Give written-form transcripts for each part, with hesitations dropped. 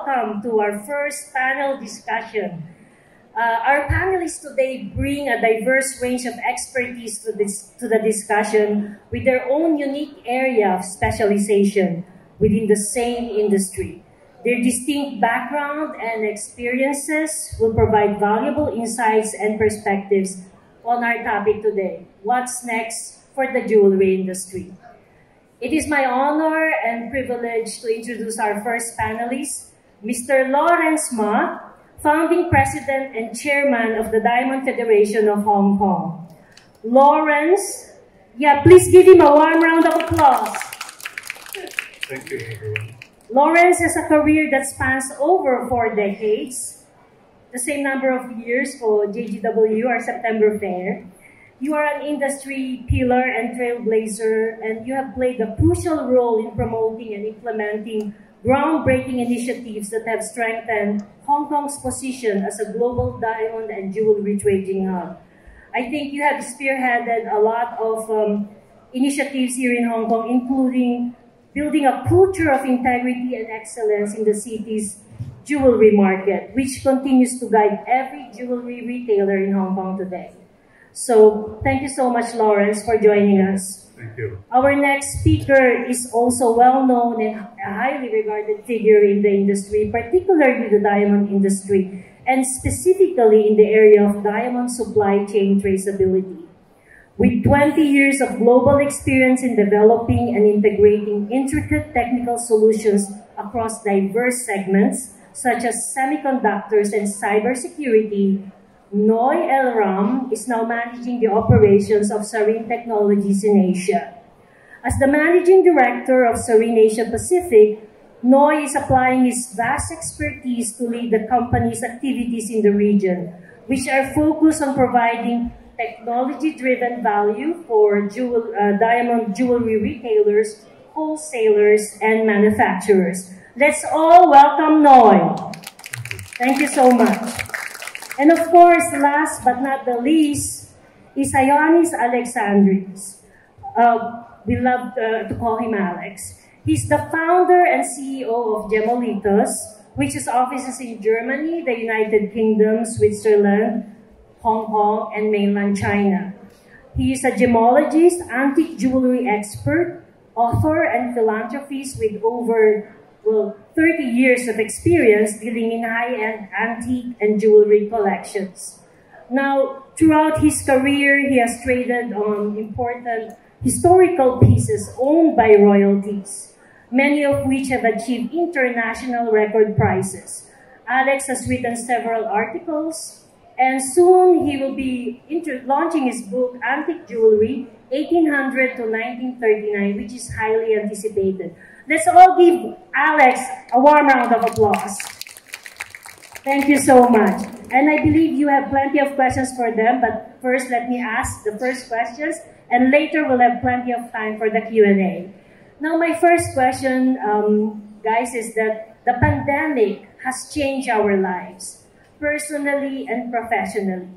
welcome to our first panel discussion. Our panelists today bring a diverse range of expertise to the discussion with their own unique area of specialization within the same industry. Their distinct background and experiences will provide valuable insights and perspectives on our topic today, what's next for the jewelry industry. It is my honor and privilege to introduce our first panelist, Mr. Lawrence Ma, Founding President and Chairman of the Diamond Federation of Hong Kong. Lawrence, please give him a warm round of applause. Thank you, everyone. Lawrence has a career that spans over 4 decades, the same number of years for JGW, our September Fair. You are an industry pillar and trailblazer, and you have played a crucial role in promoting and implementing groundbreaking initiatives that have strengthened Hong Kong's position as a global diamond and jewelry trading hub. I think you have spearheaded a lot of initiatives here in Hong Kong, including building a culture of integrity and excellence in the city's jewelry market, which continues to guide every jewelry retailer in Hong Kong today. So, thank you so much, Lawrence, for joining us. Thank you. Our next speaker is also well-known and a highly regarded figure in the industry, particularly the diamond industry, and specifically in the area of diamond supply chain traceability. With 20 years of global experience in developing and integrating intricate technical solutions across diverse segments, such as semiconductors and cybersecurity, Elram is now managing the operations of Sarine Technologies in Asia. As the Managing Director of Sarine Asia Pacific, Noy is applying his vast expertise to lead the company's activities in the region, which are focused on providing technology-driven value for diamond jewelry retailers, wholesalers, and manufacturers. Let's all welcome Noy. Thank you so much. And of course, last but not the least, is Ioannis Alexandris. We love to call him Alex. He's the founder and CEO of GEMOLITHOS, which has offices in Germany, the United Kingdom, Switzerland, Hong Kong, and mainland China. He is a gemologist, antique jewelry expert, author, and philanthropist with over 30 years of experience dealing in high-end antique and jewelry collections. Now, throughout his career, he has traded on important historical pieces owned by royalties, many of which have achieved international record prices. Alex has written several articles, and soon he will be launching his book, Antique Jewelry, 1800 to 1939, which is highly anticipated. Let's all give Alex a warm round of applause. Thank you so much. And I believe you have plenty of questions for them, but first let me ask the first questions, and later we'll have plenty of time for the Q&A. Now, my first question, guys, is that the pandemic has changed our lives, personally and professionally.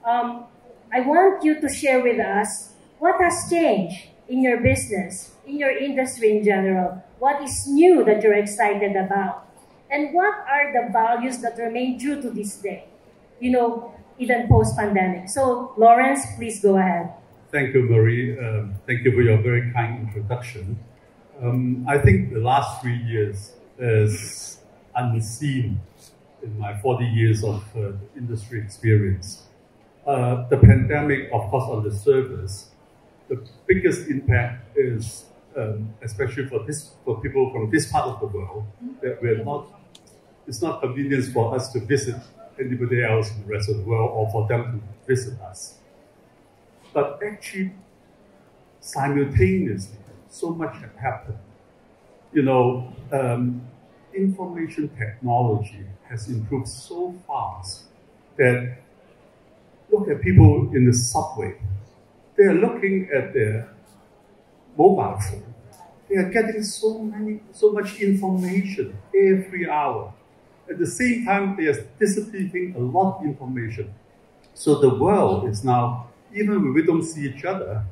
I want you to share with us what has changed in your business, in your industry in general. What is new that you're excited about? And what are the values that remain true to this day, even post-pandemic? So, Lawrence, please go ahead. Thank you, Marie. Thank you for your very kind introduction. I think the last 3 years is unseen in my 40 years of industry experience. The pandemic, of course, on the surface, the biggest impact is, especially for people from this part of the world, that it's not convenient for us to visit anybody else in the rest of the world or for them to visit us. But actually, simultaneously, so much had happened. Information technology has improved so fast that look at people in the subway. They are looking at their mobile phone. They are getting so much information every hour. At the same time, they are distributing a lot of information. So the world is now, even when we don't see each other,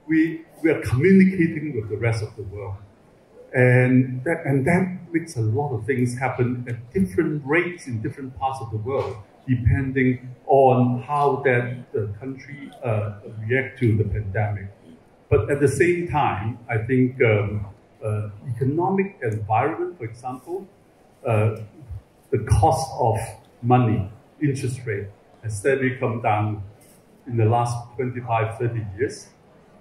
we are communicating with the rest of the world. And that makes a lot of things happen at different rates in different parts of the world, depending on how that the country react to the pandemic. But at the same time, I think economic environment, for example, the cost of money, interest rate, has steadily come down in the last 25, 30 years.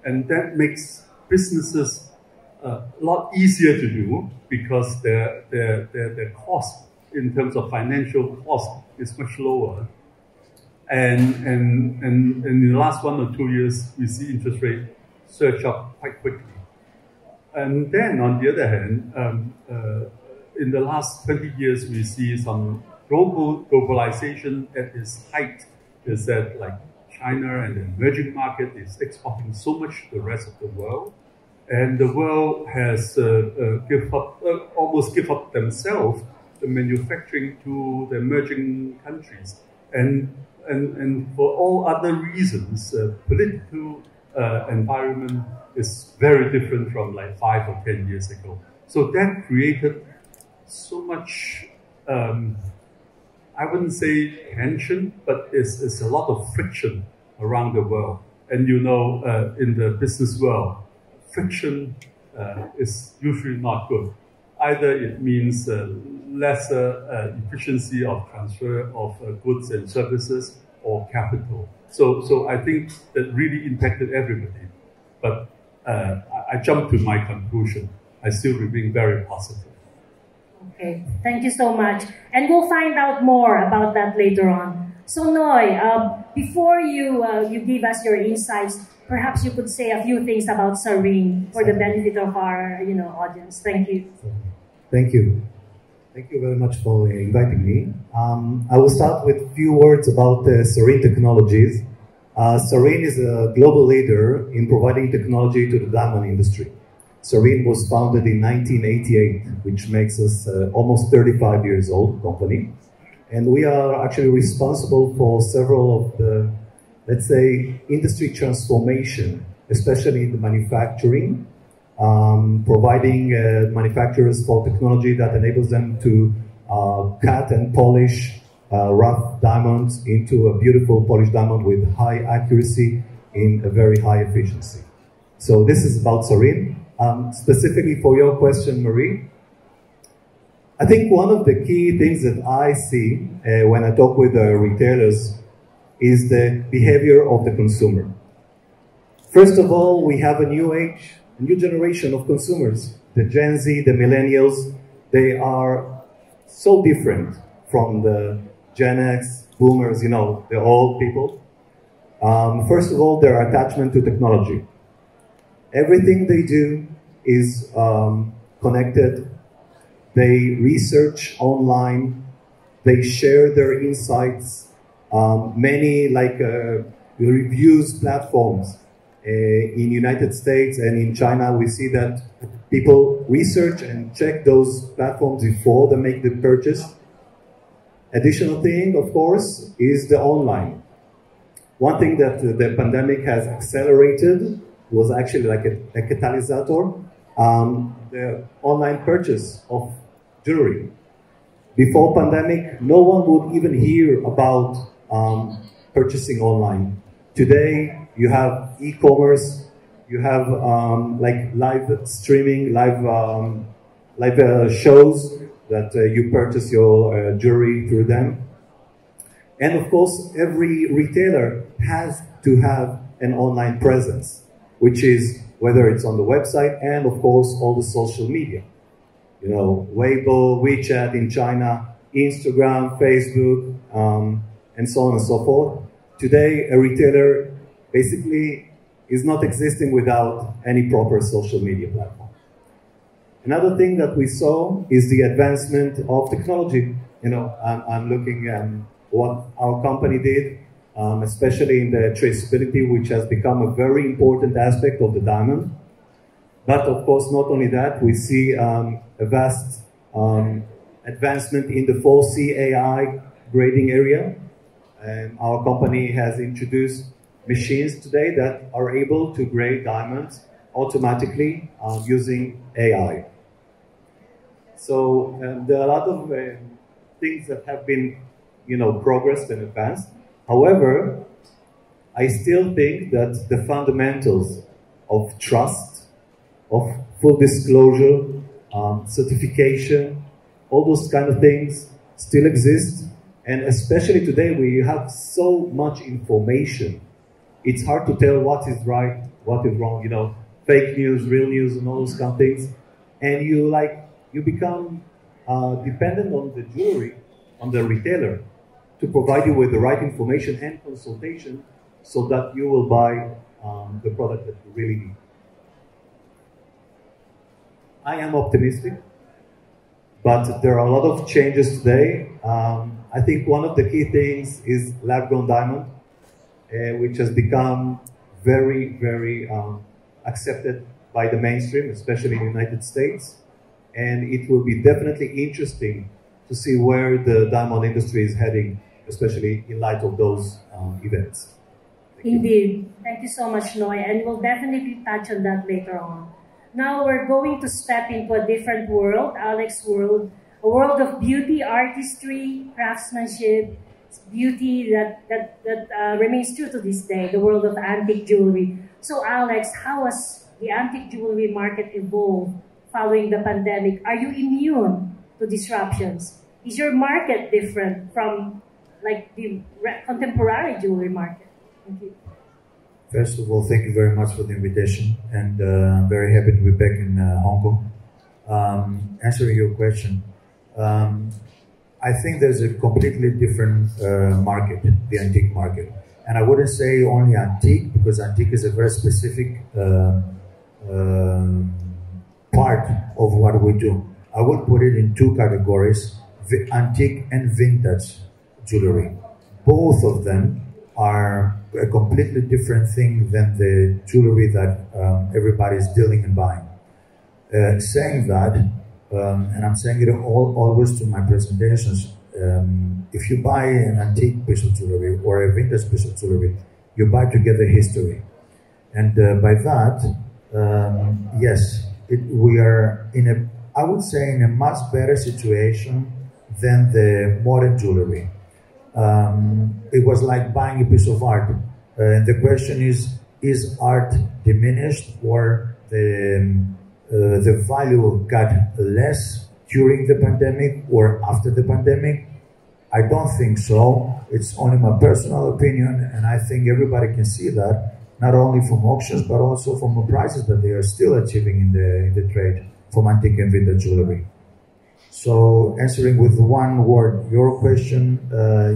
And that makes businesses a lot easier to do because their cost in terms of financial cost is much lower. And in the last 1 or 2 years, we see interest rate surge up quite quickly. And then on the other hand, in the last 20 years, we see some globalization at its height is that like China and the emerging market is exporting so much to the rest of the world. And the world has almost give up themselves the manufacturing to the emerging countries. And for all other reasons, political environment is very different from like 5 or 10 years ago. So that created so much, I wouldn't say tension, but it's a lot of friction around the world. And you know, in the business world, friction is usually not good. Either it means lesser efficiency of transfer of goods and services or capital. So I think that really impacted everybody. But I jumped to my conclusion. I still remain very positive. Okay, thank you so much. And we'll find out more about that later on. So Noy, before you give us your insights, perhaps you could say a few things about Sarine for the benefit of our audience. Thank you. Thank you. Thank you very much for inviting me. I will start with a few words about Sarine Technologies. Sarine is a global leader in providing technology to the diamond industry. Sarine was founded in 1988, which makes us almost 35 years old company. And we are actually responsible for several of the, let's say, industry transformation, especially in the manufacturing, providing manufacturers for technology that enables them to cut and polish rough diamonds into a beautiful polished diamond with high accuracy in a very high efficiency. So this is about Sarine. Specifically for your question, Marie, I think one of the key things that I see when I talk with retailers is the behavior of the consumer. First of all, we have a new age, a new generation of consumers. The Gen Z, the millennials, they are so different from the Gen X, boomers, you know, the old people. First of all, their attachment to technology. Everything they do is connected. They research online. They share their insights. Many reviews platforms in United States and in China, we see that people research and check those platforms before they make the purchase. Additional thing, of course, is the online. One thing that the pandemic has accelerated was actually like a catalyst, the online purchase of jewelry. Before pandemic, no one would even hear about purchasing online. Today, you have e-commerce, you have like live streaming, live shows that you purchase your jewelry through them. And of course, every retailer has to have an online presence, which is whether it's on the website and of course all the social media. You know, Weibo, WeChat in China, Instagram, Facebook, and so on and so forth. Today, a retailer basically is not existing without any proper social media platform. Another thing that we saw is the advancement of technology. You know, I'm looking at what our company did, especially in the traceability, which has become a very important aspect of the diamond. But of course, not only that, we see a vast advancement in the 4C AI grading area. And our company has introduced machines today that are able to grade diamonds automatically using AI. So there are a lot of things that have been, progressed and advanced. However, I still think that the fundamentals of trust, of full disclosure, certification, all those kind of things still exist. And especially today, we have so much information. It's hard to tell what is right, what is wrong, fake news, real news, and all those kind of things. And you become dependent on the jewelry, on the retailer, to provide you with the right information and consultation so that you will buy the product that you really need. I am optimistic, but there are a lot of changes today. I think one of the key things is lab-grown diamond, which has become very, very accepted by the mainstream, especially in the United States. And it will be definitely interesting to see where the diamond industry is heading, especially in light of those events. Indeed. Thank you so much, Noy, and we'll definitely touch on that later on. Now we're going to step into a different world, Alex's world, a world of beauty, artistry, craftsmanship, beauty that remains true to this day, the world of antique jewelry. So Alex, how has the antique jewelry market evolved following the pandemic? Are you immune to disruptions? Is your market different from like the contemporary jewelry market? Thank you. First of all, thank you very much for the invitation, and I'm very happy to be back in Hong Kong. Answering your question, I think there's a completely different market, the antique market. And I wouldn't say only antique, because antique is a very specific part of what we do. I would put it in two categories, antique and vintage jewelry. Both of them are a completely different thing than the jewelry that everybody is dealing and buying. Saying that, and I'm saying it always to my presentations, if you buy an antique piece of jewelry or a vintage piece of jewelry, you buy together history. And by that, yes, we are I would say in a much better situation than the modern jewelry. It was like buying a piece of art. And the question is art diminished, or the value got less during the pandemic or after the pandemic? I don't think so. It's only my personal opinion, and I think everybody can see that, not only from auctions, but also from the prices that they are still achieving in the trade from antique and vintage jewelry. So answering with one word your question,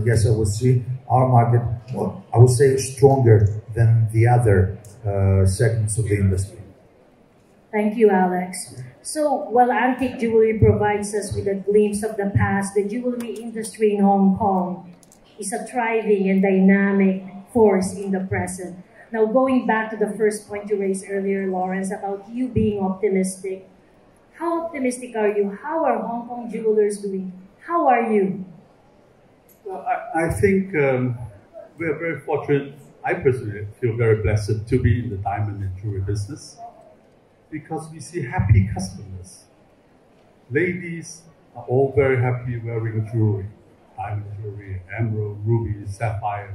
yes, I would see our market, well, I would say stronger than the other segments of the industry. Thank you, Alex. So, while antique jewelry provides us with a glimpse of the past, the jewelry industry in Hong Kong is a thriving and dynamic force in the present. Now, going back to the first point you raised earlier, Lawrence, about you being optimistic, how optimistic are you? How are Hong Kong jewelers doing? How are you? Well, I think we are very fortunate. I personally feel very blessed to be in the diamond and jewelry business, because we see happy customers. Ladies are all very happy wearing jewelry, diamond jewelry, emerald, ruby, sapphire,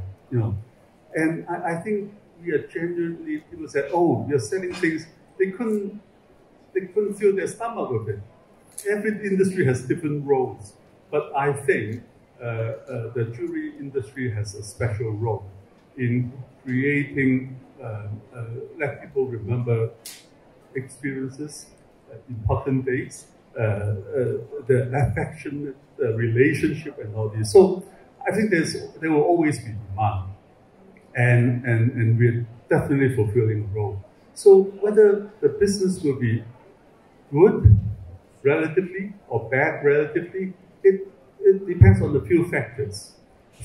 And I think we are genuinely, people said, oh, you're selling things, they couldn't fill their stomach with it. Every industry has different roles, but I think the jewelry industry has a special role in creating, let people remember experiences, important dates, the affectionate relationship and all this. So I think there will always be demand, and we're definitely fulfilling a role. So whether the business will be good relatively or bad relatively, it depends on a few factors.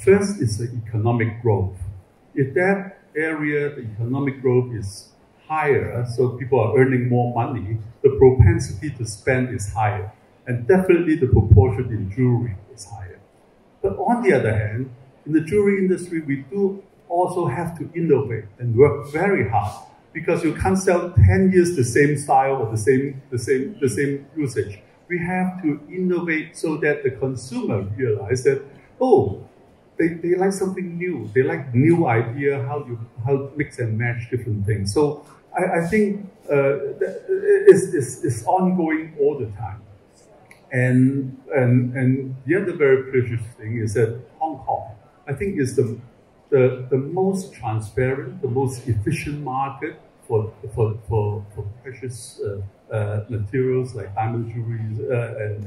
First is the economic growth. If that area, the economic growth is higher, so people are earning more money, the propensity to spend is higher. And definitely the proportion in jewelry is higher. But on the other hand, in the jewelry industry, we do also have to innovate and work very hard, because you can't sell 10 years the same style or the same usage. We have to innovate so that the consumer realize that, oh, they like something new. They like new idea, how to mix and match different things. So I think it's ongoing all the time. And the other very precious thing is that Hong Kong, I think, is the most transparent, the most efficient market for precious materials like diamond jewelry and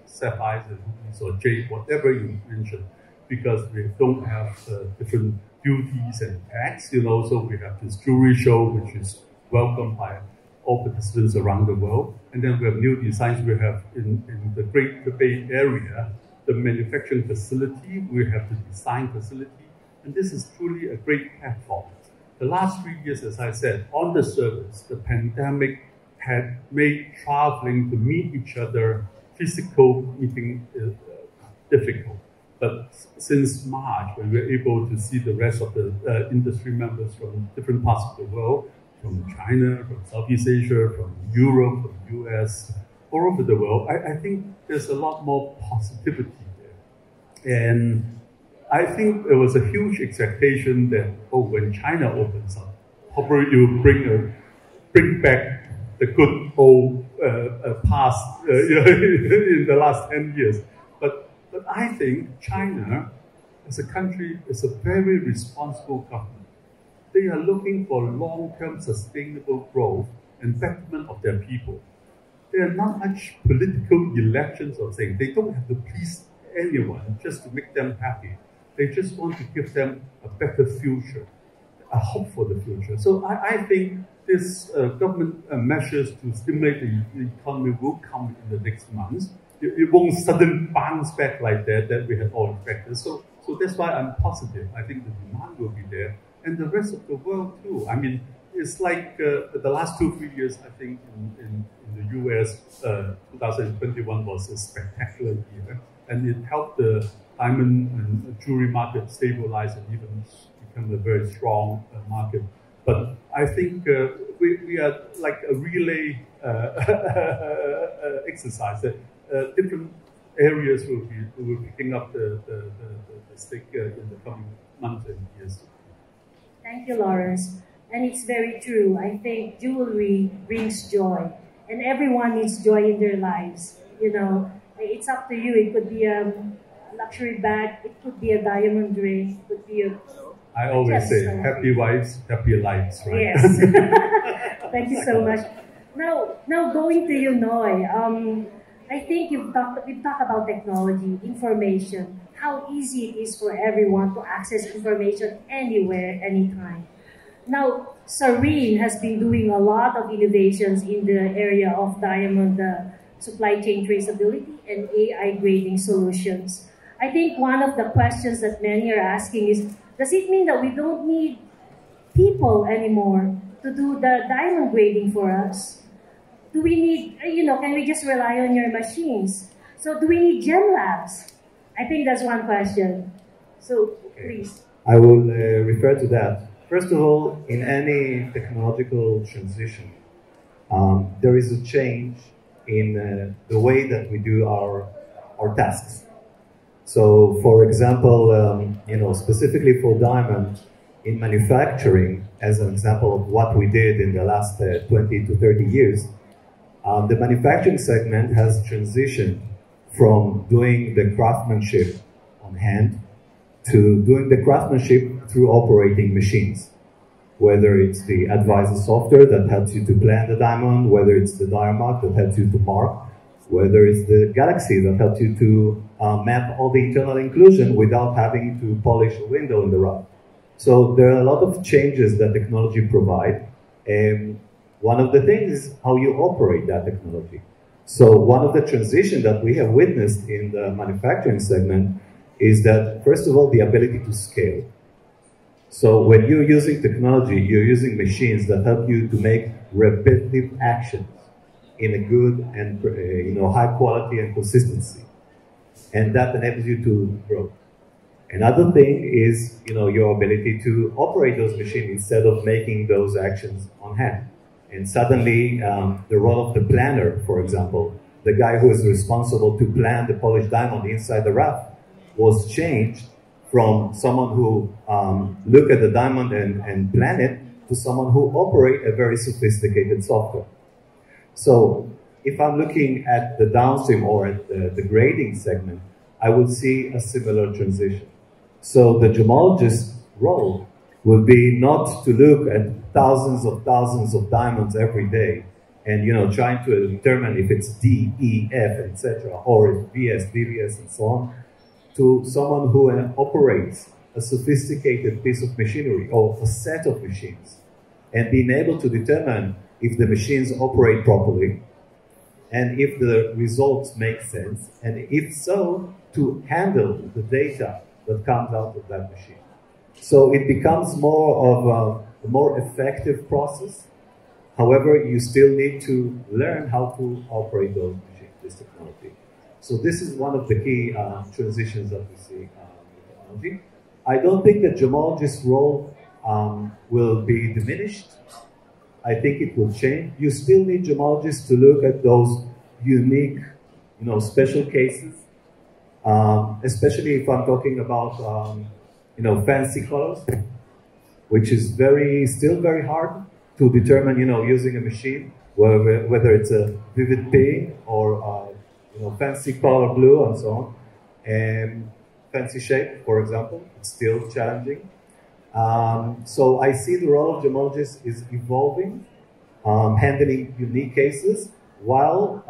sapphires and rubies or jade, whatever you mentioned, because we don't have different duties and tax, so we have this jewelry show, which is welcomed by all participants around the world. And then we have new designs. We have in the Greater Bay Area, the manufacturing facility, we have the design facility, and this is truly a great platform. The last 3 years, as I said, on the surface, the pandemic had made traveling to meet each other, physical meeting difficult. But since March, when we're able to see the rest of the industry members from different parts of the world, from China, from Southeast Asia, from Europe, from US, all over the world, I think there's a lot more positivity there. And I think there was a huge expectation that, when China opens up, hopefully you bring back the good old past in the last 10 years. But I think China, as a country, is a very responsible government. They are looking for long-term sustainable growth and betterment of their people. There are not much political elections or things. They don't have to please anyone just to make them happy. They just want to give them a better future, a hope for the future. So I think this government measures to stimulate the economy will come in the next months. It won't suddenly bounce back like that we had all expected. So that's why I'm positive. I think the demand will be there. And the rest of the world too. I mean, it's like the last 2-3 years, I think in the US, 2021 was a spectacular year. And it helped the diamond and jewelry market stabilize and even become a very strong market. But I think we are like a relay exercise. Different areas will be picking up the stick in the coming months and years. Thank you, Lawrence. And it's very true. I think jewelry brings joy, and everyone needs joy in their lives. It's up to you. It could be a luxury bag. It could be a diamond ring. It could be a... I always say, happy wives, happy lives, right? Yes. Thank you so much. Now going to you, Noy. I think we've talked about technology, information, how easy it is for everyone to access information anywhere, anytime. Now, Sarine has been doing a lot of innovations in the area of diamond supply chain traceability and AI grading solutions. I think one of the questions that many are asking is, does it mean that we don't need people anymore to do the diamond grading for us? Do we need, can we just rely on your machines? So do we need gem labs? I think that's one question. So please. I will refer to that. First of all, in any technological transition, there is a change in the way that we do our tasks. So, for example, specifically for diamond, in manufacturing, as an example of what we did in the last 20 to 30 years, the manufacturing segment has transitioned from doing the craftsmanship on hand to doing the craftsmanship through operating machines. Whether it's the advisor software that helps you to plan the diamond, whether it's the diamond that helps you to mark, whether it's the Galaxy that helps you to map all the internal inclusion without having to polish a window in the rough. So there are a lot of changes that technology provides. And one of the things is how you operate that technology. So one of the transitions that we have witnessed in the manufacturing segment is that, first of all, the ability to scale. So when you're using technology, you're using machines that help you to make repetitive actions in a good and high quality and consistency. And that enables you to grow. Another thing is your ability to operate those machines instead of making those actions on hand. And suddenly, the role of the planner, for example, the guy who is responsible to plan the polished diamond inside the rough, was changed from someone who look at the diamond and plan it to someone who operate a very sophisticated software. So if I'm looking at the downstream or at the grading segment, I would see a similar transition. So the gemologist role would be not to look at thousands of diamonds every day and, you know, trying to determine if it's D, E, F, etc., or if VS, VVS, and so on, to someone who operates a sophisticated piece of machinery or a set of machines, and being able to determine if the machines operate properly, and if the results make sense, and if so, to handle the data that comes out of that machine. So it becomes more of a more effective process. However, you still need to learn how to operate those machines, this technology. So this is one of the key transitions that we see in technology. I don't think the gemologist's role will be diminished. I think it will change. You still need gemologists to look at those unique, you know, special cases, especially if I'm talking about, you know, fancy colors, which is still very hard to determine, you know, using a machine, whether it's a vivid pink or, you know, fancy color blue and so on, and fancy shape, for example, it's still challenging. So I see the role of gemologist is evolving, handling unique cases while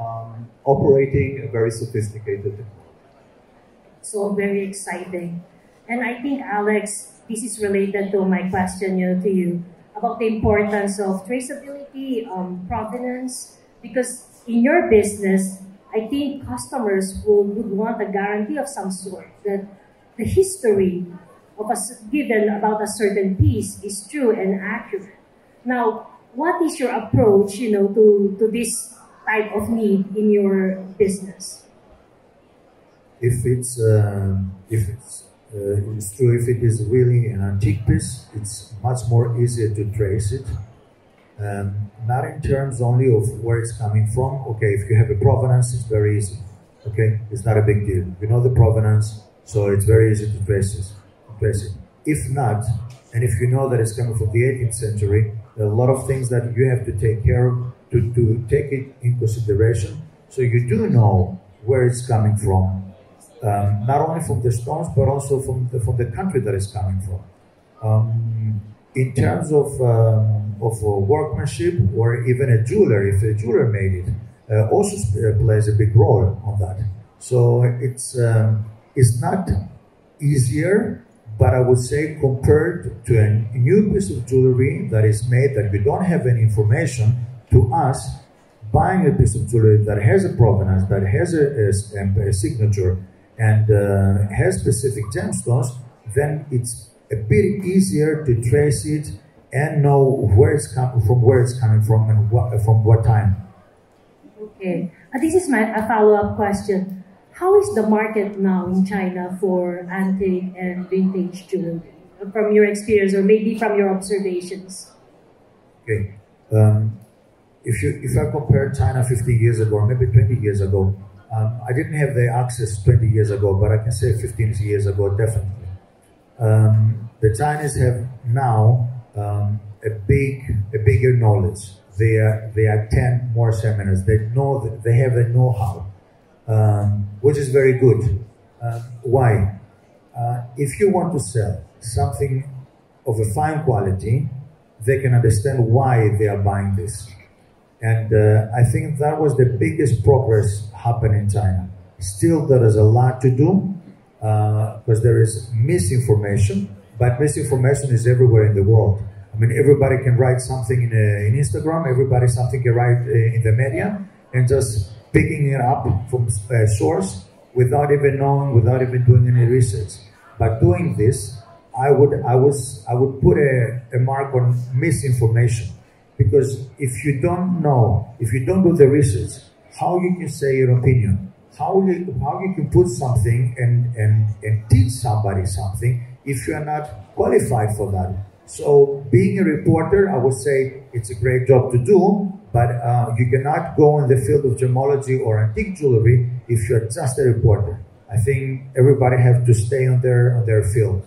operating a very sophisticated technology. So very exciting. And I think, Alex, this is related to my question to you about the importance of traceability, provenance, because in your business, I think customers would want a guarantee of some sort that the history of given about a certain piece is true and accurate. Now, what is your approach, you know, to this type of need in your business? If it's true, if it is really an antique piece, it's much more easier to trace it. Not in terms only of where it's coming from. Okay, if you have a provenance, it's very easy. Okay, it's not a big deal. You know the provenance, so it's very easy to trace it. If not, and if you know that it's coming from the 18th century, there are a lot of things that you have to take care of to take it in consideration. So you do know where it's coming from, not only from the stones, but also from the country that it's coming from. In terms of workmanship or even a jeweler, if a jeweler made it, also plays a big role on that. So it's not easier, but I would say compared to a new piece of jewelry that is made that you don't have any information, to us, buying a piece of jewelry that has a provenance, that has a signature, and has specific gemstones, then it's a bit easier to trace it and know where it's coming from and from what time. Okay, this is a follow-up question. How is the market now in China for antique and vintage jewelry, from your experience or maybe from your observations? Okay, if I compare China 15 years ago or maybe 20 years ago, I didn't have the access 20 years ago, but I can say 15 years ago definitely. The Chinese have now a bigger knowledge. They attend more seminars. They know that they have a know-how, which is very good. Why? If you want to sell something of a fine quality, they can understand why they are buying this. And I think that was the biggest progress happened in China. Still, there is a lot to do because there is misinformation, but misinformation is everywhere in the world. I mean, everybody can write something in Instagram, something can write in the media, and just picking it up from a source without even knowing, without even doing any research. By doing this, I would put a mark on misinformation. Because if you don't know, if you don't do the research, how you can say your opinion? How you can put something and teach somebody something if you are not qualified for that? So being a reporter, I would say it's a great job to do, But you cannot go in the field of gemology or antique jewelry if you're just a reporter. I think everybody has to stay on their field.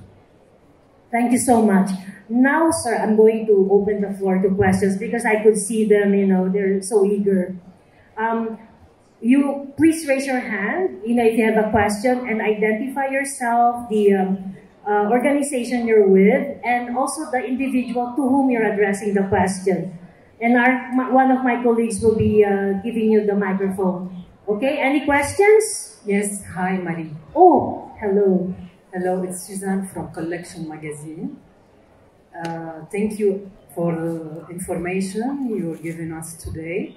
Thank you so much. Now, sir, I'm going to open the floor to questions because I could see them, they're so eager. You please raise your hand, if you have a question, and identify yourself, the organization you're with, and also the individual to whom you're addressing the question. And one of my colleagues will be giving you the microphone. Okay, any questions? Yes, hi Marie. Oh, hello. Hello, it's Suzanne from Collection Magazine. Thank you for the information you're giving us today.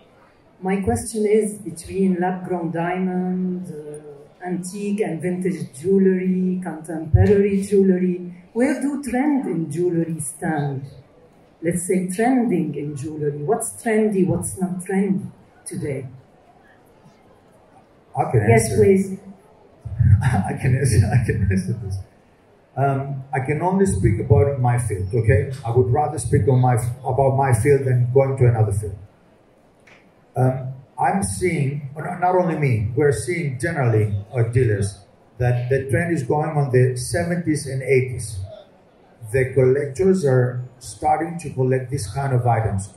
My question is between lab-grown diamond, antique and vintage jewelry, contemporary jewelry, where do trend in jewelry stand? Let's say trending in jewelry. What's trendy, what's not trendy today? I can answer. Yes, please. I can answer this. I can only speak about my field, okay? I would rather speak about my field than going to another field. I'm seeing, not only me, we're seeing generally our dealers that the trend is going on the 70s and 80s. The collectors are starting to collect this kind of items.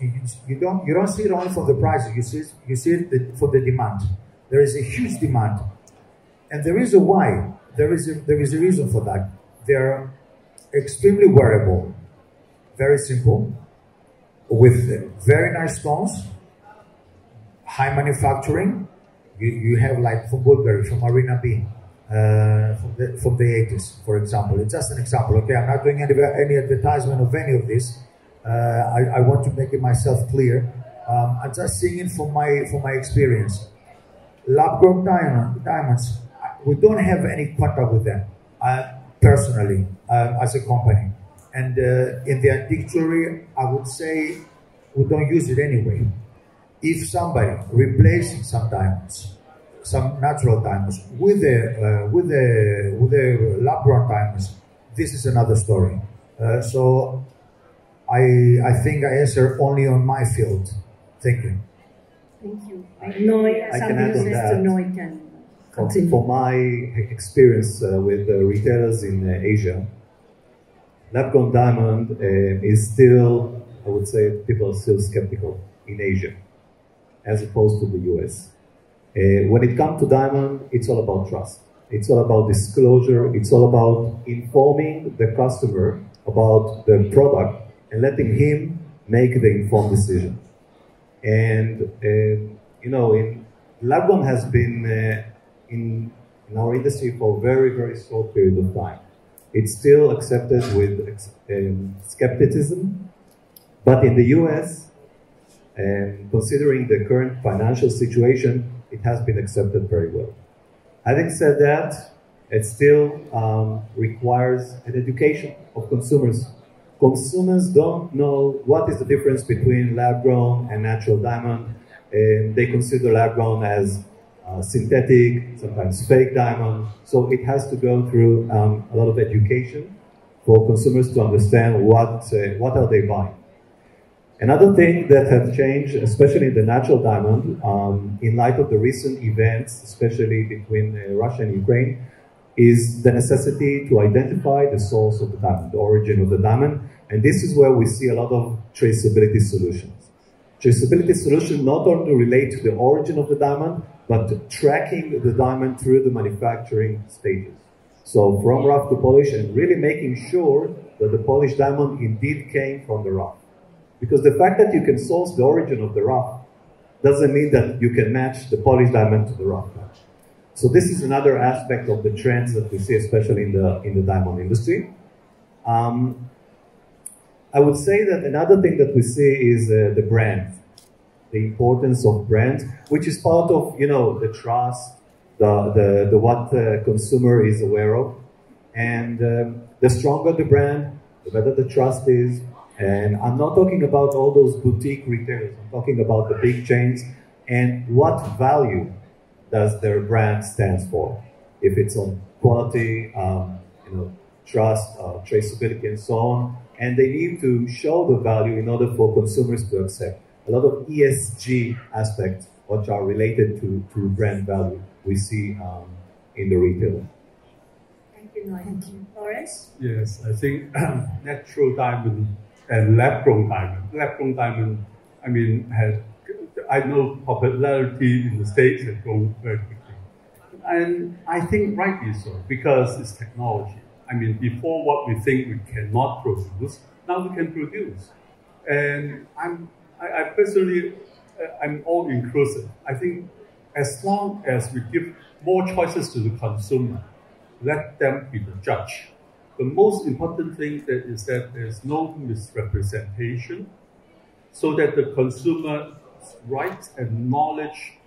You don't see it only for the prices. You see it for the demand. There is a huge demand, and there is a why. There is a reason for that. They are extremely wearable, very simple, with very nice stones, high manufacturing. You have like from Bulgari, from Marina B, from the 80s, for example. It's just an example, okay? I'm not doing any advertisement of any of this. I want to make it myself clear. I'm just seeing it from my experience. Lab-grown diamonds, we don't have any contact with them, personally, as a company. And in the antique jewelry, I would say we don't use it anyway. If somebody replacing some diamonds, some natural diamonds with the lab-grown diamonds, this is another story. So I think I answer only on my field. Thank you. Thank you. I can add on that. For my experience with retailers in Asia, lab-grown diamond is still, I would say, people are still skeptical in Asia, as opposed to the US. When it comes to diamond, it's all about trust. It's all about disclosure. It's all about informing the customer about the product and letting him make the informed decision. And, lab-grown has been in our industry for a very, very short period of time. It's still accepted with skepticism, but in the US, considering the current financial situation, it has been accepted very well. Having said that, it still requires an education of consumers. Consumers don't know what is the difference between lab-grown and natural diamond. They consider lab-grown as synthetic, sometimes fake diamond. So it has to go through a lot of education for consumers to understand what are they buying. Another thing that has changed, especially in the natural diamond, in light of the recent events, especially between Russia and Ukraine, is the necessity to identify the source of the diamond, the origin of the diamond. And this is where we see a lot of traceability solutions. Traceability solutions not only relate to the origin of the diamond, but tracking the diamond through the manufacturing stages. So from rough to polish, and really making sure that the polished diamond indeed came from the rough. Because the fact that you can source the origin of the rough doesn't mean that you can match the polished diamond to the rough. So this is another aspect of the trends that we see, especially in the diamond industry. I would say that another thing that we see is the brand, the importance of brand, which is part of the trust, the what the consumer is aware of, and the stronger the brand, the better the trust is. And I'm not talking about all those boutique retailers. I'm talking about the big chains and what value does their brand stand for. If it's on quality, trust, traceability, and so on. And they need to show the value in order for consumers to accept. a lot of ESG aspects which are related to brand value we see in the retailer. Thank you, Noy. Thank you. Lawrence? Yes, I think natural diamond and lab-grown diamond. Lab-grown diamond, I mean, I know popularity in the States has grown very quickly. And I think rightly so, because it's technology. I mean, before what we think we cannot produce, now we can produce. And I personally, I'm all inclusive. I think as long as we give more choices to the consumer, let them be the judge. The most important thing is that there's no misrepresentation, so that the consumer's rights and knowledge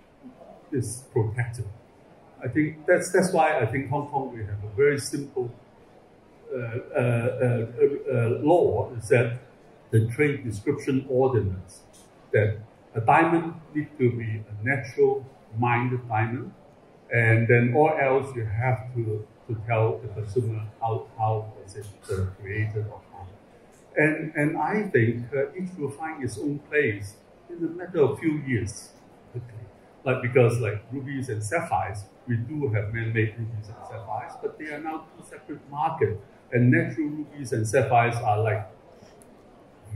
is protected. I think that's why I think Hong Kong, we have a very simple law, is that the Trade Description Ordinance, that a diamond needs to be a natural mined diamond, and then all else you have to tell the consumer how was it created or how. And I think each will find its own place in a matter of few years. Like, because like rubies and sapphires, we do have man-made rubies and sapphires, but they are now two separate markets. And natural rubies and sapphires are like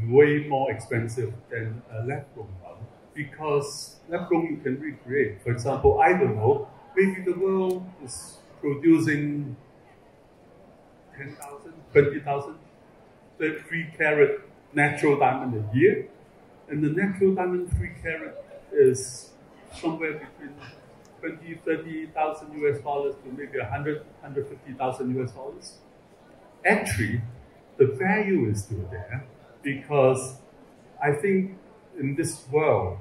way more expensive than a lab-grown one, because lab-grown you can recreate. For example, I don't know, maybe the world is producing 10,000, 20,000, 3-carat natural diamond a year, and the natural diamond 3-carat is somewhere between 20, 30,000 US dollars to maybe 100, 150,000 US dollars. Actually, the value is still there, because I think in this world,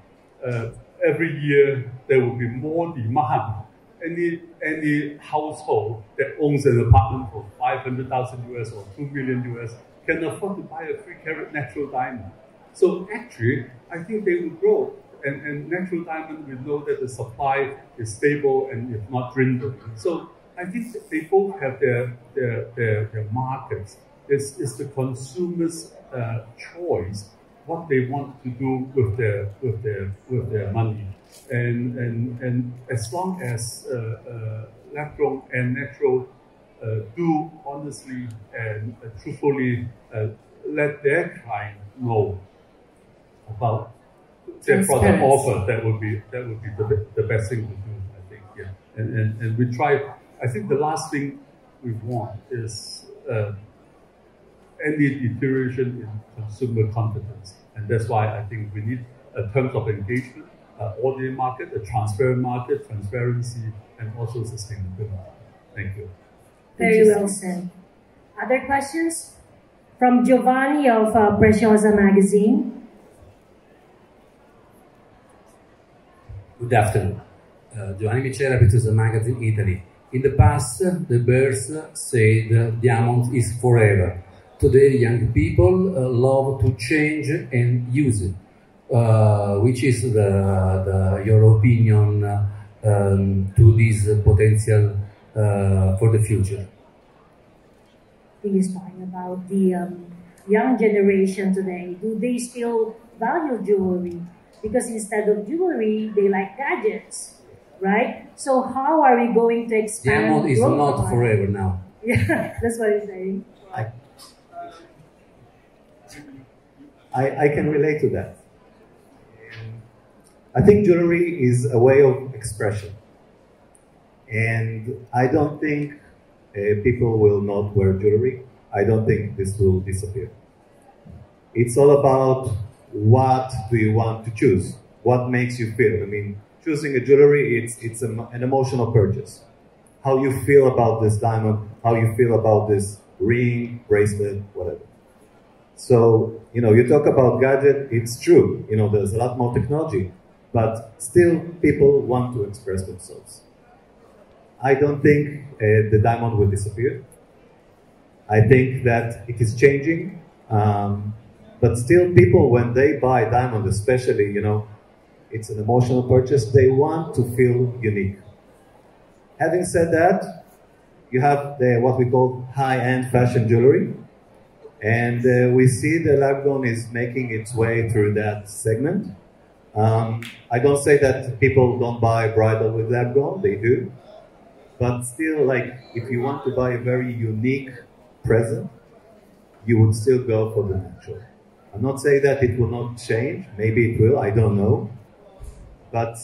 every year there will be more demand. Any household that owns an apartment for 500,000 US or 2 million US can afford to buy a 3-carat natural diamond. So actually, I think they will grow. And natural diamond, we know that the supply is stable and if not dwindling. So I think that they both have their markets. It's the consumer's choice what they want to do with their money. And as long as lab-grown and natural do honestly and truthfully let their client know about their product offer, that would be the best thing to do, I think. Yeah, and we try. I think the last thing we want is any deterioration in consumer confidence, and that's why I think we need terms of engagement, orderly market, a transparent market, transparency, and also sustainability. Thank you. Very well said. Other questions? From Giovanni of Preciosa Magazine. Good afternoon. Giovanni Micera, Preciosa Magazine, Italy. In the past, the bears said diamond is forever. Today, young people love to change and use it. Which is your opinion to this potential for the future? He is talking about the young generation today. Do they still value jewelry? Because instead of jewelry, they like gadgets, right? So how are we going to expand? Diamond is not forever now. Yeah, that's what he's saying. I can relate to that. I think jewelry is a way of expression. And I don't think people will not wear jewelry. I don't think this will disappear. It's all about what do you want to choose? What makes you feel? I mean, choosing a jewelry, it's an emotional purchase. How you feel about this diamond, how you feel about this ring, bracelet, whatever. So, you talk about gadget, it's true. There's a lot more technology, but still people want to express themselves. I don't think the diamond will disappear. I think that it is changing. But still people, when they buy diamond, especially, it's an emotional purchase, they want to feel unique. Having said that, you have what we call high-end fashion jewelry. And we see the lab-grown is making its way through that segment. I don't say that people don't buy bridal with lab grown, they do. But still, like, if you want to buy a very unique present, you would still go for the natural. I'm not saying that it will not change. Maybe it will, I don't know. But,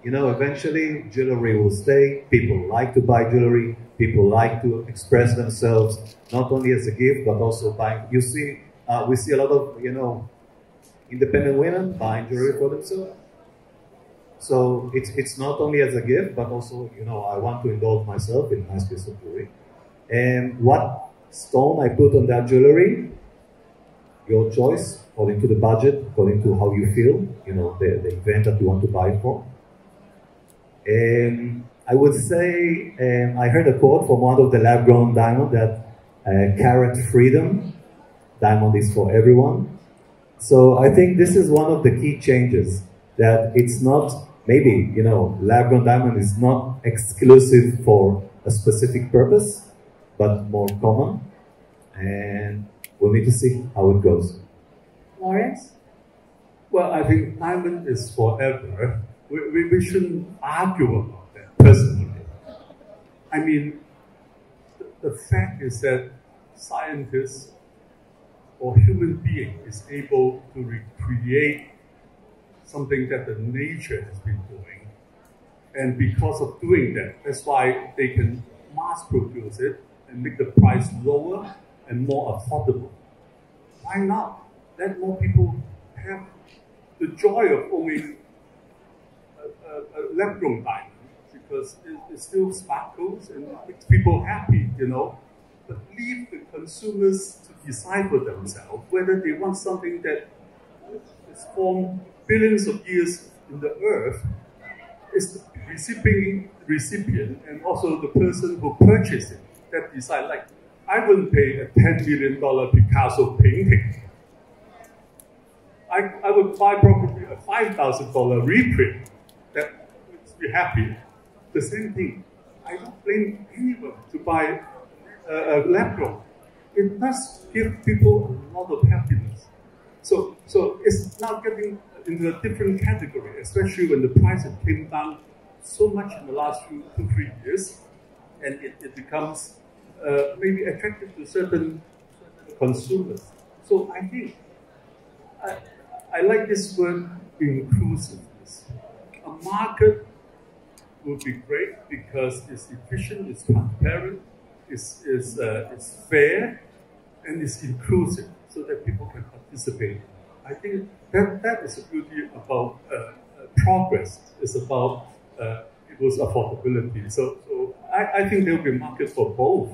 you know, eventually jewelry will stay. People like to buy jewelry. People like to express themselves, not only as a gift, but also buying. You see, we see a lot of, you know, independent women buying jewelry for themselves. So it's not only as a gift, but also, you know, I want to indulge myself in a nice piece of jewelry. And what stone I put on that jewelry, your choice, according to the budget, according to how you feel, you know, the event that you want to buy it for. I would say, I heard a quote from one of the lab-grown diamond that carat freedom, diamond is for everyone. So I think this is one of the key changes, that it's not, maybe, you know, lab-grown diamond is not exclusive for a specific purpose, but more common. And we'll need to see how it goes. Lawrence? Well, I think diamond is forever. We shouldn't argue about that, personally. I mean, the fact is that scientists or human being is able to recreate something that the nature has been doing. And because of doing that, that's why they can mass produce it and make the price lower and more affordable. Why not? Let more people have the joy of owning a lab-grown diamond, because it still sparkles and it makes people happy, you know. But leave the consumers to decide for themselves whether they want something that is formed billions of years in the earth. Is the recipient and also the person who purchased it that decide. Like, I wouldn't pay a $10 million Picasso painting. I would buy probably a $5,000 reprint that makes me happy. The same thing. I don't blame anyone to buy a lab-grown. It does give people a lot of happiness. So it's now getting into a different category, especially when the price has came down so much in the last 2-3 years, and it becomes maybe attractive to certain consumers. So I think I like this word inclusiveness. A market would be great because it's efficient, it's transparent, it's fair, and it's inclusive so that people can participate. I think that is the beauty about progress. It's about people's affordability. So I think there will be a market for both.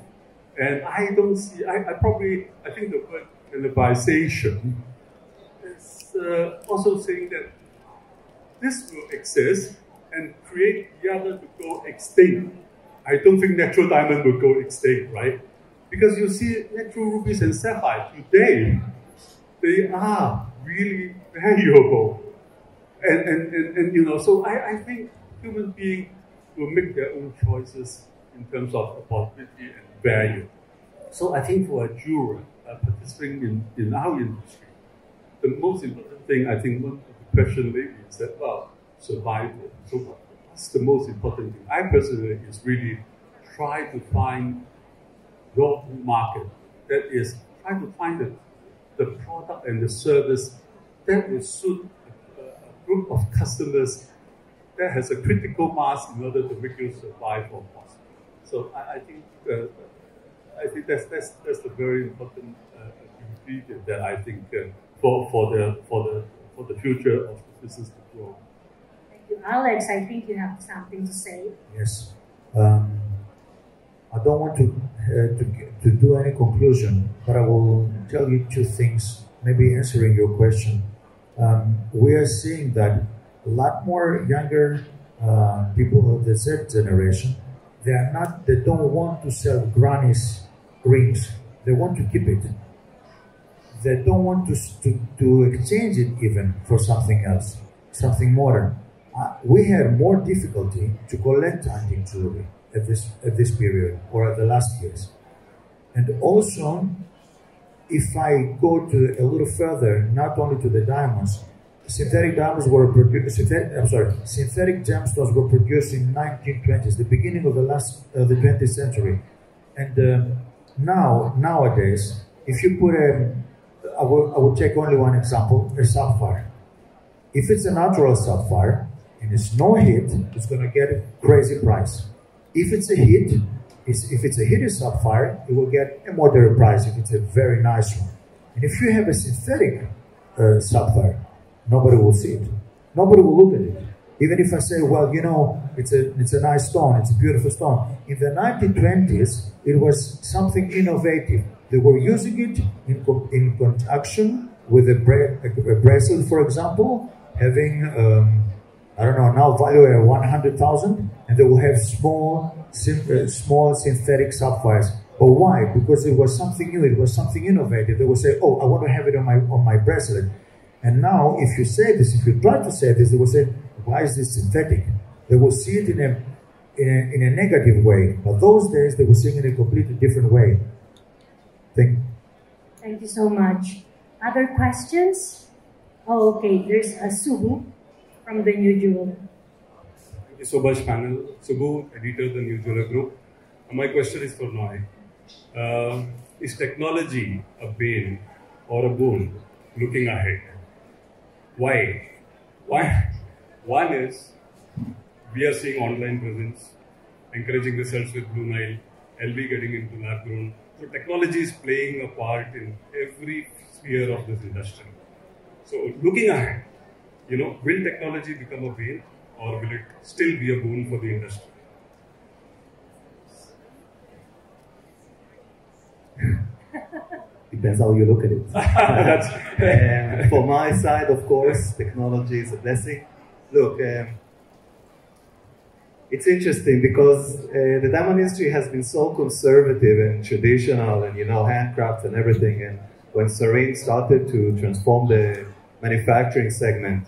And I don't see, I think the word cannibalization is also saying that this will exist and create the other to go extinct. I don't think natural diamond will go extinct, right? Because you see natural rubies and sapphire today, they are really valuable. And you know, so I think human beings will make their own choices in terms of affordability and value. So I think for a jeweler participating in our industry, the most important thing, I think one of the question maybe is that, well, survival. So what's the most important thing? I personally is really try to find your market. That is, try to find the product and the service that will suit a group of customers that has a critical mass in order to make you survive or prosper. So I think that's the very important ingredient that I think for the future of the business to grow. Thank you, Alex. I think you have something to say. Yes. I don't want to do any conclusion, but I will tell you two things, maybe answering your question. We are seeing that a lot more younger people of the Z generation, they don't want to sell granny's rings. They want to keep it. They don't want to exchange it even for something else, something modern. We had more difficulty to collect antique jewelry at this period or at the last years. And also, if I go to a little further, not only to the diamonds, synthetic diamonds were produced. Synthetic gemstones were produced in 1920s, the beginning of the 20th century, and nowadays, if you put I will take only one example: a sapphire. If it's a natural sapphire and it's no heat, it's going to get a crazy price. If it's a heated sapphire, it will get a moderate price if it's a very nice one. And if you have a synthetic sapphire, nobody will see it. Nobody will look at it. Even if I say, well, you know, it's a nice stone, it's a beautiful stone. In the 1920s, it was something innovative. They were using it in conjunction with a bracelet, for example, having, I don't know, now value at 100,000, and they will have small synthetic sapphires. But why? Because it was something new, it was something innovative. They will say, oh, I want to have it on my bracelet. And now, if you say this, if you try to say this, they will say, why is this synthetic? They will see it in a negative way. But those days, they were seeing it in a completely different way. Thank you so much. Other questions? Oh, okay. There's a Subu from the New Jewel. Thank you so much, panel. Subu, editor of the New Jewel Group. My question is for Noy. Is technology a bane or a boon looking ahead? Why? One is, we are seeing online presence, encouraging results with Blue Nile, LB getting into lab grown. So technology is playing a part in every sphere of this industry. So looking ahead, will technology become a bane or will it still be a boon for the industry? Depends how you look at it. For my side, of course, technology is a blessing. Look, it's interesting because the diamond industry has been so conservative and traditional and, handcrafts and everything. And when Sarine started to transform the manufacturing segment,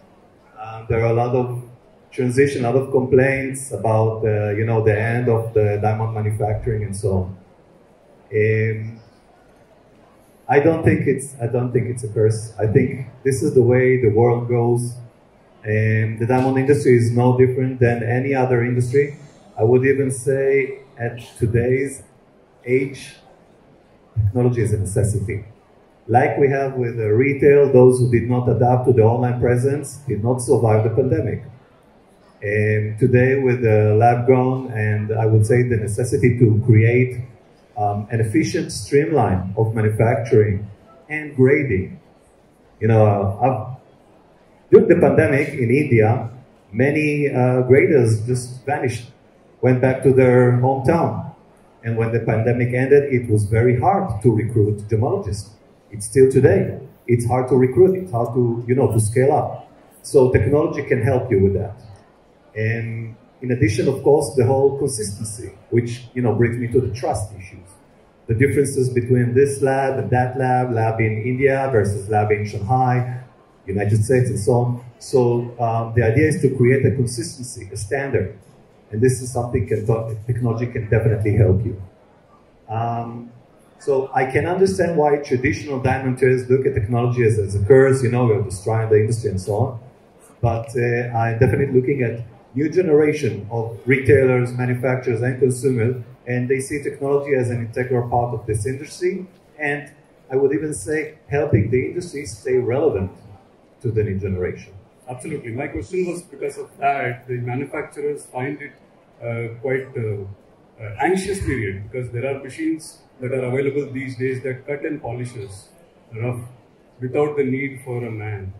there are a lot of transition, a lot of complaints about, the end of the diamond manufacturing and so on. I don't think it's a curse. I think this is the way the world goes. The diamond industry is no different than any other industry. I would even say at today's age, technology is a necessity. Like we have with retail, those who did not adapt to the online presence did not survive the pandemic. Today with the lab grown, and I would say the necessity to create an efficient streamline of manufacturing and grading. During the pandemic in India, many graders just vanished, went back to their hometown. And when the pandemic ended, it was very hard to recruit gemologists. It's still today. It's hard to recruit. It's hard to, to scale up. So technology can help you with that. And in addition, of course, the whole consistency, which, brings me to the trust issues. The differences between this lab and that lab in India versus lab in Shanghai, United States, and so on. So the idea is to create a consistency, a standard. And this is something technology can definitely help you. So I can understand why traditional diamonders look at technology as a curse, we're destroying the industry and so on. But I'm definitely looking at new generation of retailers, manufacturers, and consumers, and they see technology as an integral part of this industry, and I would even say helping the industry stay relevant to the new generation. Absolutely. My question was because of that, the manufacturers find it quite anxious period because there are machines that are available these days that cut and polishes rough without the need for a man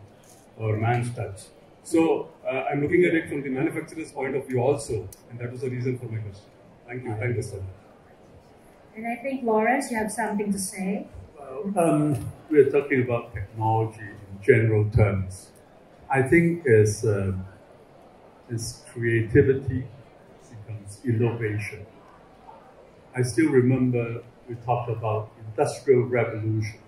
or man's touch. So I'm looking at it from the manufacturer's point of view also, and that was the reason for my question. Thank you. Thank you so much. And I think, Lawrence, you have something to say? We're talking about technology in general terms. I think as creativity becomes innovation. I still remember we talked about Industrial Revolution.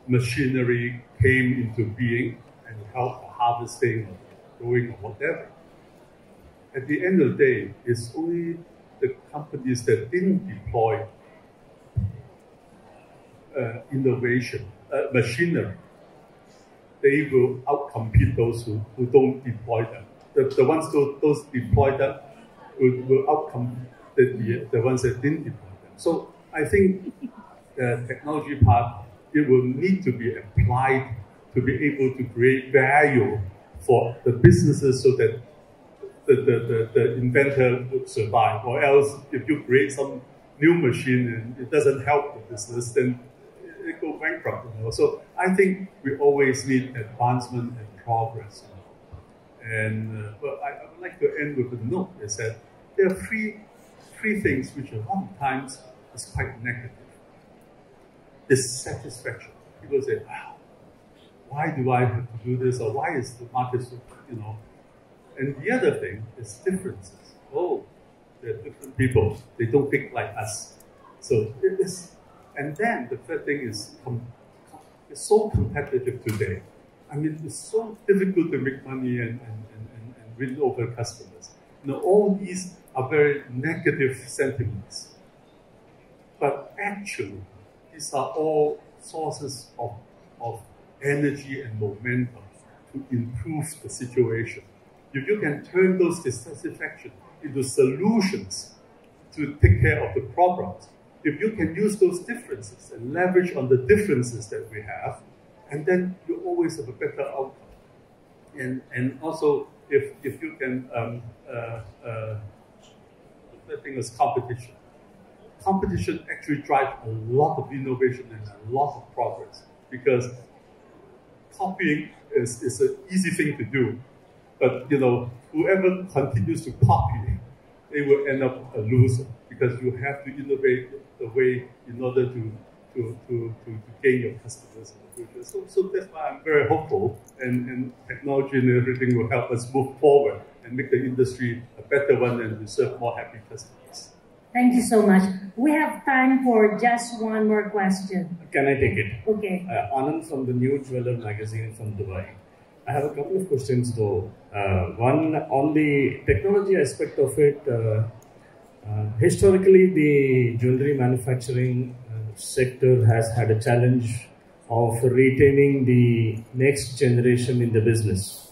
Machinery came into being and helped harvesting or growing or whatever. At the end of the day, it's only the companies that didn't deploy innovation, machinery, they will outcompete those who don't deploy them. The ones those deploy them will outcompete the ones that didn't deploy them. So I think the technology part, it will need to be applied to be able to create value for the businesses so that the inventor would survive. Or else, if you create some new machine and it doesn't help the business, then it go bankrupt. So I think we always need advancement and progress. And but I would like to end with a note. Is that there are three things which a lot of times is quite negative. Dissatisfaction. People say, "Wow, why do I have to do this?" Or "Why is the market so, And the other thing is differences. Oh, they're different people. They don't think like us. So it is. And then the third thing is it's so competitive today. I mean, it's so difficult to make money and win over customers. All these are very negative sentiments. But actually, these are all sources of energy and momentum to improve the situation. If you can turn those dissatisfaction into solutions to take care of the problems, if you can use those differences and leverage on the differences that we have, and then you always have a better outcome. And also, if you can, the thing is competition. Competition actually drives a lot of innovation and a lot of progress, because copying is an easy thing to do. But whoever continues to copy, they will end up a loser, because you have to innovate the way in order to gain your customers in the future. So that's why I'm very hopeful, and technology and everything will help us move forward and make the industry a better one and to serve more happy customers. Thank you so much. We have time for just one more question. Can I take it? Okay. Anand from the New Jeweler magazine from Dubai. I have a couple of questions though. One on the technology aspect of it. Historically, the jewelry manufacturing sector has had a challenge of retaining the next generation in the business.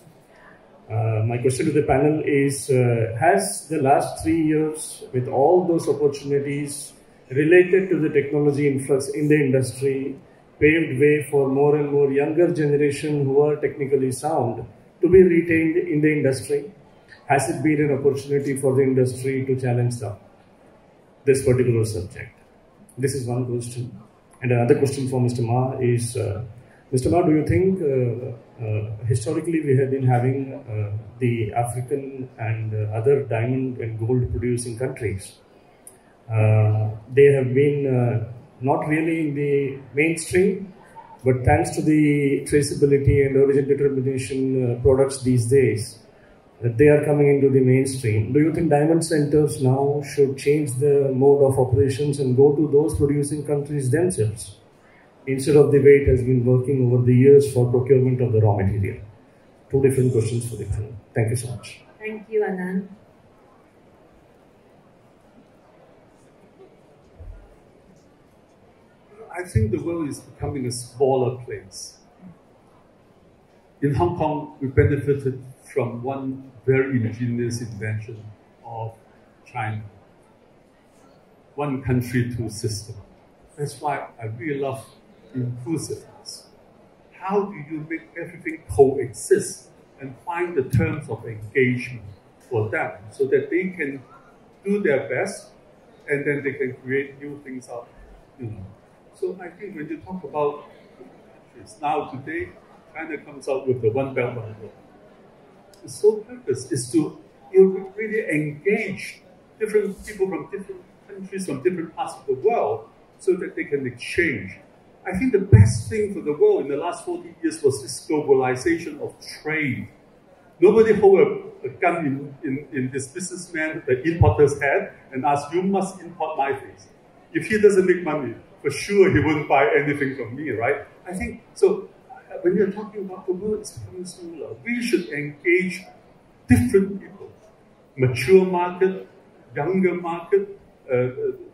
My question to the panel is, has the last 3 years, with all those opportunities related to the technology influx in the industry, paved way for more and more younger generation who are technically sound to be retained in the industry? Has it been an opportunity for the industry to challenge this particular subject? This is one question. And another question for Mr. Ma is, Mr. Ma, do you think historically we have been having the African and other diamond and gold producing countries? They have been not really in the mainstream, but thanks to the traceability and origin determination products these days, they are coming into the mainstream. Do you think diamond centers now should change the mode of operations and go to those producing countries themselves, instead of the way it has been working over the years for procurement of the raw material? Two different questions for the panel. Thank you so much. Thank you, Anand. I think the world is becoming a smaller place. In Hong Kong, we benefited from one very ingenious invention of China. One country, two systems. That's why I really love inclusiveness. How do you make everything coexist and find the terms of engagement for them so that they can do their best and then they can create new things out? So I think when you talk about countries, now today, China comes out with the One Belt, One Road. The sole purpose is to really engage different people from different countries, from different parts of the world, so that they can exchange. I think the best thing for the world in the last 40 years was this globalization of trade. Nobody hold a gun in this businessman, the importer's head, and ask, you must import my things. If he doesn't make money, for sure he wouldn't buy anything from me, right? I think, so when you're talking about the world is becoming smaller, we should engage different people. Mature market, younger market,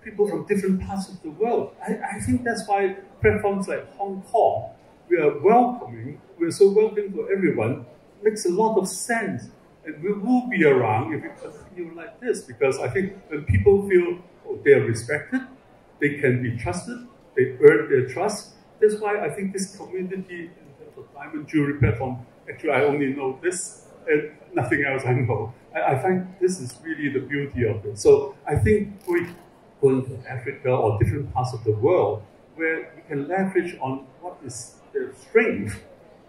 people from different parts of the world. I think that's why platforms like Hong Kong we are welcoming, we're so welcoming for everyone, makes a lot of sense. And we will be around if we continue like this, because I think when people feel they are respected, they can be trusted, they earn their trust. That's why I think this community in terms of diamond jewelry platform, actually I only know this and nothing else I know. I find this is really the beauty of it. So I think going to Africa or different parts of the world where we can leverage on what is their strength,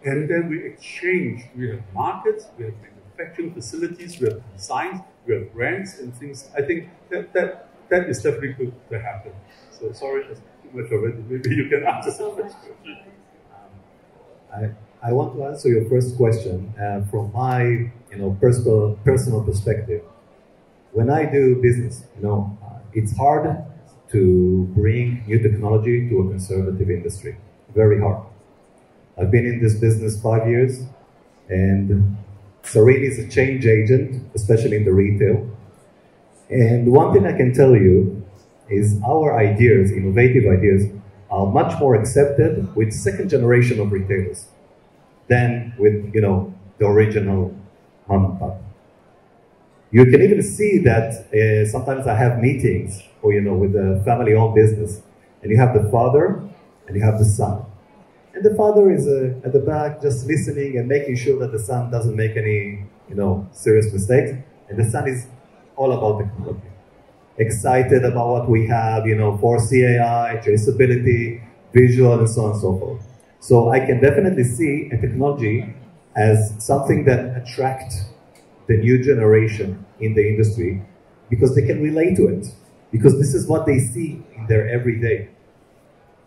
and then we exchange. We have markets, we have manufacturing facilities, we have designs, we have brands and things. I think that is definitely good to happen. So sorry, that's too much already. Maybe you can answer the first question. I want to answer your first question from my personal perspective. When I do business, it's hard to bring new technology to a conservative industry. Very hard. I've been in this business 5 years, and Sarine is a change agent, especially in the retail. And one thing I can tell you is our ideas, innovative ideas, are much more accepted with second generation of retailers than with, the original mom and pop. You can even see that sometimes I have meetings, or with a family-owned business, and you have the father and you have the son. And the father is at the back just listening and making sure that the son doesn't make any, serious mistakes. And the son is all about technology. Excited about what we have, for CAI, traceability, visual, and so on and so forth. So I can definitely see a technology as something that attracts the new generation in the industry because they can relate to it. Because this is what they see in their everyday.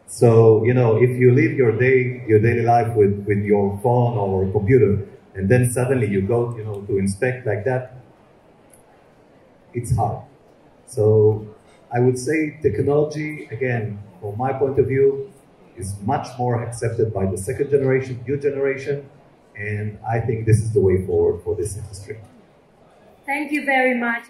So, if you live your daily life with your phone or computer, and then suddenly you go, to inspect like that, it's hard. So I would say technology, again, from my point of view, is much more accepted by the second generation, new generation, and I think this is the way forward for this industry. Thank you very much.